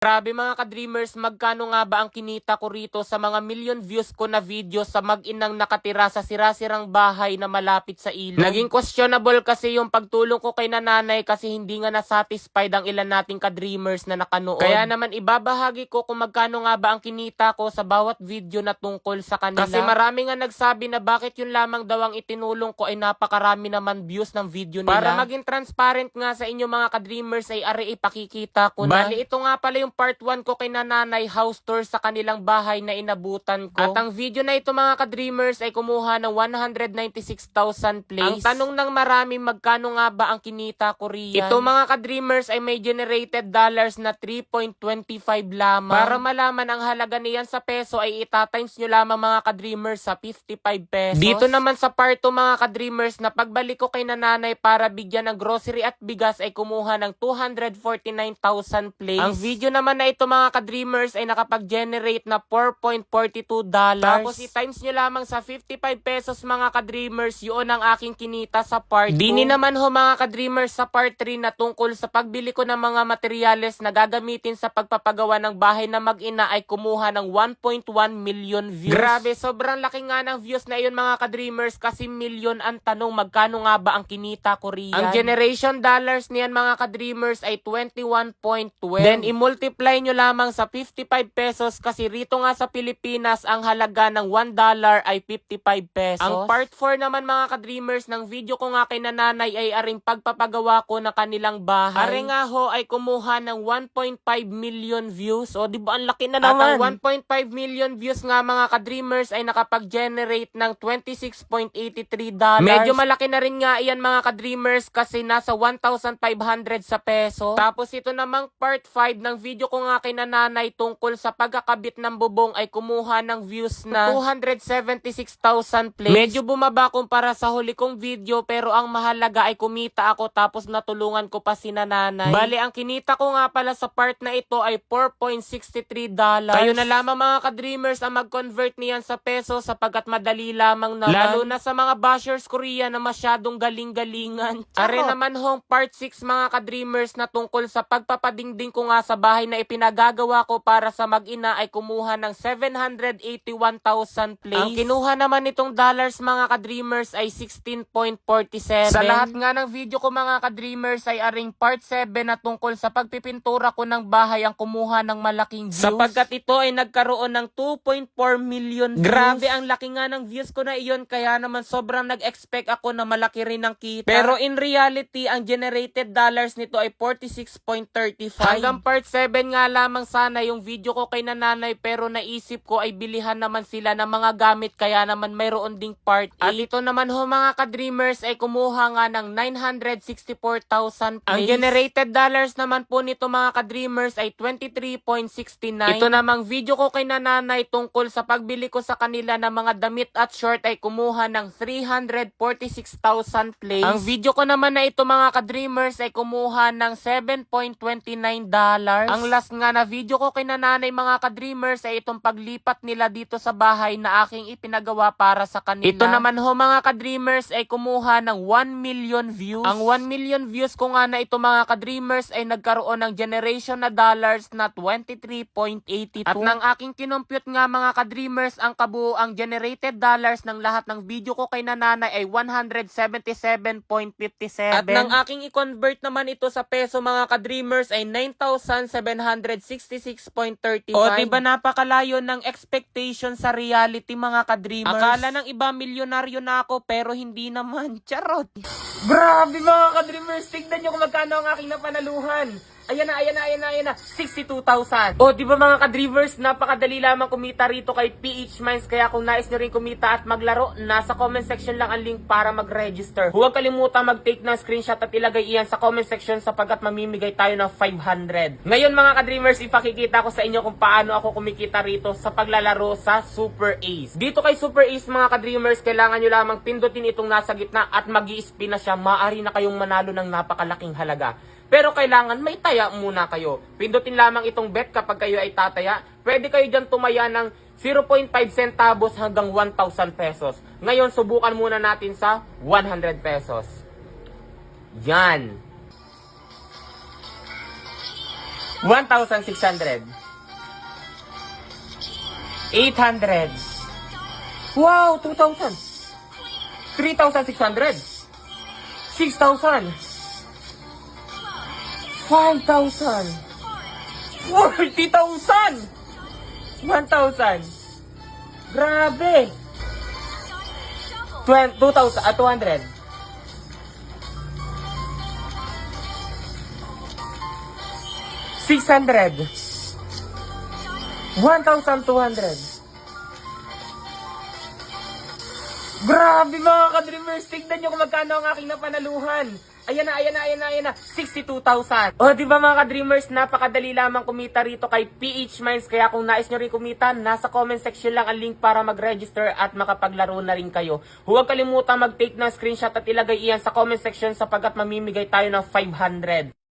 Grabe mga ka-dreamers, magkano nga ba ang kinita ko rito sa mga million views ko na video sa mag-inang nakatira sa sirasirang bahay na malapit sa ilog? Naging questionable kasi yung pagtulong ko kay nanay kasi hindi nga na-satisfied ang ilan nating ka-dreamers na nakanood. Kaya naman ibabahagi ko kung magkano nga ba ang kinita ko sa bawat video na tungkol sa kanila. Kasi marami nga nagsabi na bakit yun lamang daw ang itinulong ko ay napakarami naman views ng video nila. Para maging transparent nga sa inyo mga ka-dreamers ay ipakikita ko na. Bali ito nga pala yung part 1 ko kay nanay, house tour sa kanilang bahay na inabutan ko. At ang video na ito mga ka-dreamers ay kumuha ng 196,000 plays. Ang tanong ng marami, magkano nga ba ang kinita ko riyan? Ito mga ka-dreamers ay may generated dollars na 3.25 lamang. Para malaman ang halaga niyan sa peso ay itatimes nyo lamang mga ka-dreamers sa 55 pesos. Dito naman sa part 2 mga ka-dreamers na pagbalik ko kay nanay para bigyan ng grocery at bigas ay kumuha ng 249,000 plays. Ang video naman na ito mga ka-dreamers ay nakapag-generate na $4.42. Tapos i-times nyo lamang sa 55 pesos mga ka-dreamers, yun ang aking kinita sa part 2. Dini naman ho mga ka-dreamers sa part 3 na tungkol sa pagbili ko ng mga materyales na gagamitin sa pagpapagawa ng bahay na mag-ina ay kumuha ng 1.1 million views. Grabe, sobrang laki nga ng views na yun mga ka-dreamers kasi million ang tanong magkano nga ba ang kinita ko riyan. Ang generation dollars niyan mga ka-dreamers ay 21.12. Then i-multiply nyo lamang sa 55 pesos kasi rito nga sa Pilipinas ang halaga ng $1 ay 55 pesos. Ang part 4 naman mga ka-dreamers ng video ko nga kay nanay ay aring pagpapagawa ko na kanilang bahay. Are nga ho ay kumuha ng 1.5 million views. O di ba ang laki na naman? At ang 1.5 million views nga mga ka-dreamers ay nakapag-generate ng $26.83. Medyo malaki na rin nga iyan mga ka-dreamers kasi nasa 1,500 sa peso. Tapos ito namang part 5 ng video ko nga kay nanay tungkol sa pagkakabit ng bubong ay kumuha ng views na 276,000 plays. Medyo bumaba kumpara sa huli kong video pero ang mahalaga ay kumita ako tapos natulungan ko pa si nanay. Bali ang kinita ko nga pala sa part na ito ay $4.63. Kayo na lamang mga ka-dreamers ang mag-convert niyan sa peso sapagkat madali lamang naman. Lalo na sa mga bashers Korea na masyadong galing-galingan. Are naman hong part 6 mga ka-dreamers na tungkol sa pagpapadingding ko nga sa bahay na ipinagagawa ko para sa mag-ina ay kumuha ng 781,000 plays. Ang kinuha naman nitong dollars mga ka-dreamers ay 16.47. Sa lahat nga ng video ko mga ka-dreamers ay aring part 7 na tungkol sa pagpipintura ko ng bahay ang kumuha ng malaking views. Sapagkat ito ay nagkaroon ng 2.4 million views. Grabe ang laki nga ng views ko na iyon kaya naman sobrang nag-expect ako na malaki rin ang kita. Pero in reality ang generated dollars nito ay 46.35. Hanggang part 7 nga lamang sana yung video ko kay nanay pero naisip ko ay bilihan naman sila ng mga gamit kaya naman mayroon ding part 8. At ito naman ho mga ka-dreamers ay kumuha nga ng 964,000 plays. Ang generated dollars naman po nito mga ka-dreamers ay 23.69. Ito namang video ko kay nanay tungkol sa pagbili ko sa kanila ng mga damit at short ay kumuha ng 346,000 plays. Ang video ko naman na ito mga ka-dreamers ay kumuha ng $7.29. Ang last nga na video ko kay nanay mga ka-dreamers ay itong paglipat nila dito sa bahay na aking ipinagawa para sa kanila. Ito naman ho mga ka-dreamers ay kumuha ng 1 million views. Ang 1 million views ko nga na ito mga ka-dreamers ay nagkaroon ng generation na dollars na 23.82. At nang aking kinompute nga mga ka-dreamers ang kabuoang generated dollars ng lahat ng video ko kay nanay ay 177.57. At nang aking i-convert naman ito sa peso mga ka-dreamers ay 9,766.35. O diba napakalayo ng expectation sa reality mga ka-dreamers. Akala ng iba milyonaryo na ako pero hindi naman. Charot. Grabe mga ka-dreamers, tignan nyo kung magkano ang aking napanaluhan. Ayan na, 62,000. O, di ba mga ka-dreamers, napakadali lamang kumita rito kay PH Mines. Kaya kung nais nyo rin kumita at maglaro, nasa comment section lang ang link para mag-register. Huwag kalimutan mag-take ng screenshot at ilagay iyan sa comment section sapagkat mamimigay tayo ng 500. Ngayon mga ka-dreamers, ipakikita ko sa inyo kung paano ako kumikita rito sa paglalaro sa Super Ace. Dito kay Super Ace mga ka-dreamers, kailangan nyo lamang pindutin itong nasa gitna at mag-i-spin na siya. Maaari na kayong manalo ng napakalaking halaga. Pero kailangan may taya muna kayo. Pindutin lamang itong bet kapag kayo ay tataya. Pwede kayo dyan tumaya ng 0.5 centavos hanggang 1,000 pesos. Ngayon, subukan muna natin sa 100 pesos. Yan. 1,600. 800. Wow, 2,000. 3,600. 6,000. 5,000. 40,000. 1,000. Grabe. 2,000, 200. 600. 1,200. Grabe mga ka-dreamers, tignan nyo kung magkano ang aking napanaluhan. Ayan na. 62,000. O, di ba mga ka-dreamers, napakadali lamang kumita rito kay PH Mines. Kaya kung nais nyo rin kumita, nasa comment section lang ang link para mag-register at makapaglaro na rin kayo. Huwag kalimutan mag-take ng screenshot at ilagay iyan sa comment section sapagkat mamimigay tayo ng 500.